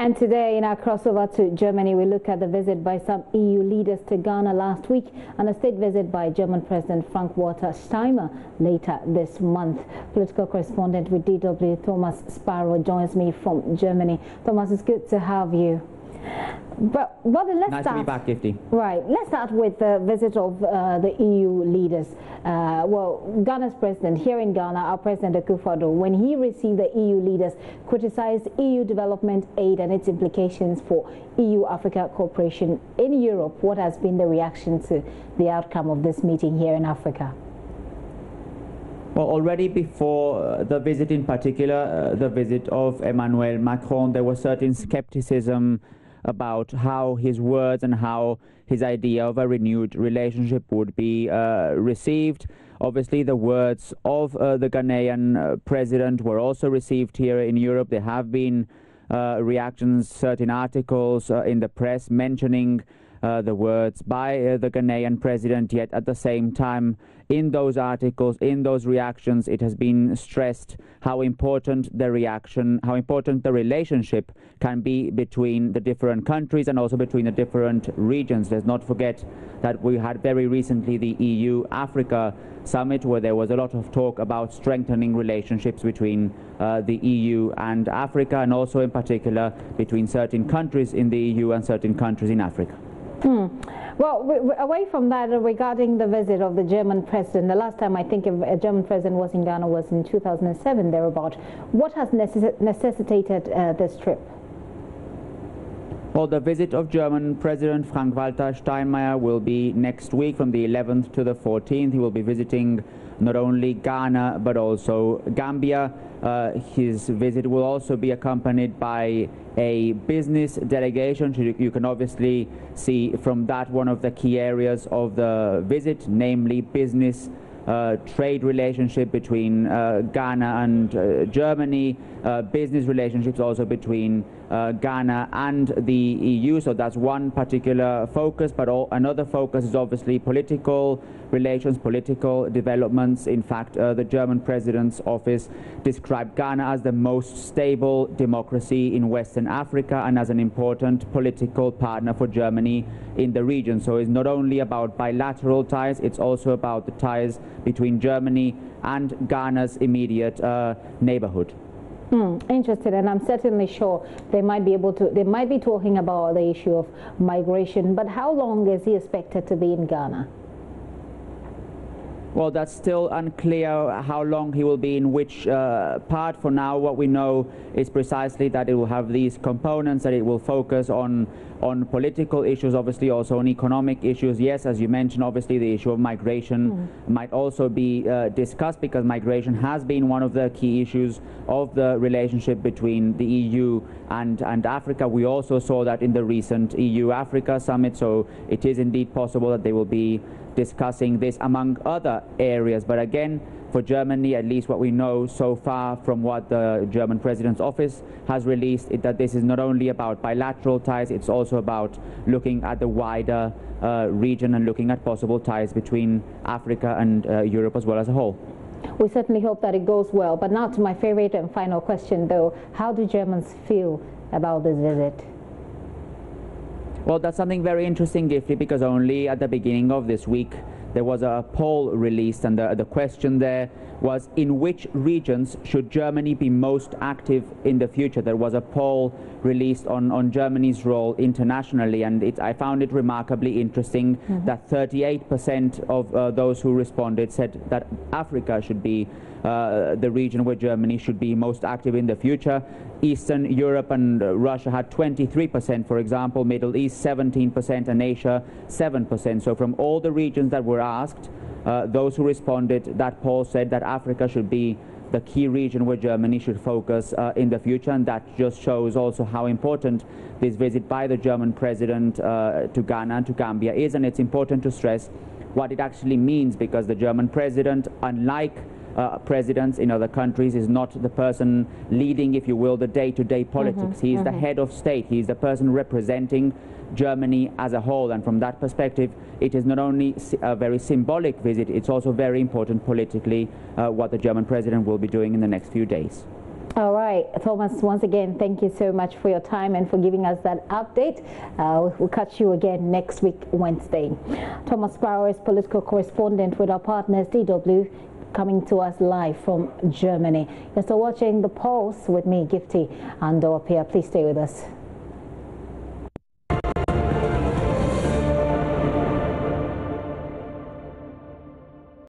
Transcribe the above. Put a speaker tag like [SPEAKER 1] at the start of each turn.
[SPEAKER 1] And today in our crossover to Germany, we look at the visit by some EU leaders to Ghana last week and a state visit by German President Frank-Walter Steinmeier later this month. Political correspondent with DW, Thomas Sparrow, joins me from Germany. Thomas, it's good to have you. But let's
[SPEAKER 2] to be back, Gifty.
[SPEAKER 1] Right, let's start with the visit of the EU leaders. Well, Ghana's president, here in Ghana, our President Akufo-Addo, when he received the EU leaders, criticized EU development aid and its implications for EU-Africa cooperation in Europe. What has been the reaction to the outcome of this meeting here in Africa?
[SPEAKER 2] Well, already before the visit, in particular, the visit of Emmanuel Macron, there was certain skepticism about how his words and how his idea of a renewed relationship would be received. Obviously, the words of the Ghanaian president were also received here in Europe. There have been reactions, certain articles in the press mentioning the words by the Ghanaian president, yet at the same time, in those articles, in those reactions, it has been stressed how important the relationship can be between the different countries and also between the different regions. Let's not forget that we had very recently the EU-Africa summit, where there was a lot of talk about strengthening relationships between the EU and Africa, and also in particular between certain countries in the EU and certain countries in Africa.
[SPEAKER 1] Well, away from that, regarding the visit of the German president, the last time I think a German president was in Ghana was in 2007, thereabout. What has necessitated this trip?
[SPEAKER 2] Well, the visit of German President Frank-Walter Steinmeier will be next week from the 11th to the 14th. He will be visiting not only Ghana but also Gambia. His visit will also be accompanied by a business delegation. You can obviously see from that one of the key areas of the visit, namely business trade relationship between Ghana and Germany, business relationships also between Ghana and the EU. So that's one particular focus, but another focus is obviously political relations, political developments. In fact, the German president's office described Ghana as the most stable democracy in Western Africa and as an important political partner for Germany in the region. So it's not only about bilateral ties, it's also about the ties between Germany and Ghana's immediate neighborhood.
[SPEAKER 1] Interested, and I'm certainly sure they might be talking about the issue of migration. But how long is he expected to be in Ghana?
[SPEAKER 2] Well, that's still unclear how long he will be in which part. For now, what we know is precisely that it will have these components, that it will focus on political issues, obviously also on economic issues. Yes, as you mentioned, obviously the issue of migration might also be discussed, because migration has been one of the key issues of the relationship between the EU and Africa. We also saw that in the recent EU-Africa summit, so it is indeed possible that they will be discussing this among other areas. But again, for Germany, at least what we know so far from what the German president's office has released, is that this is not only about bilateral ties, it's also about looking at the wider region and looking at possible ties between Africa and Europe as well as a whole.
[SPEAKER 1] We certainly hope that it goes well. But now to my favorite and final question, though. How do Germans feel about this visit?
[SPEAKER 2] Well, that's something very interesting, Gifty, because only at the beginning of this week there was a poll released, and the question there was, in which regions should Germany be most active in the future? There was a poll released on Germany's role internationally, and I found it remarkably interesting that 38% of those who responded said that Africa should be the region where Germany should be most active in the future. Eastern Europe and Russia had 23%, for example, Middle East 17%, and Asia 7%. So from all the regions that were asked, those who responded, that poll said that Africa should be the key region where Germany should focus in the future, and that just shows also how important this visit by the German president to Ghana and to Gambia is. And it's important to stress what it actually means, because the German president, unlike presidents in other countries, is not the person leading, if you will, the day-to-day politics. He is the head of state. He is the person representing Germany as a whole, and from that perspective, it is not only a very symbolic visit, it's also very important politically what the German president will be doing in the next few days.
[SPEAKER 1] All right, Thomas, once again, thank you so much for your time and for giving us that update. We'll catch you again next week, Wednesday. Thomas Bauer is political correspondent with our partners, DW, coming to us live from Germany. You're still watching The Pulse with me, Gifty and Doapia. Please stay with us.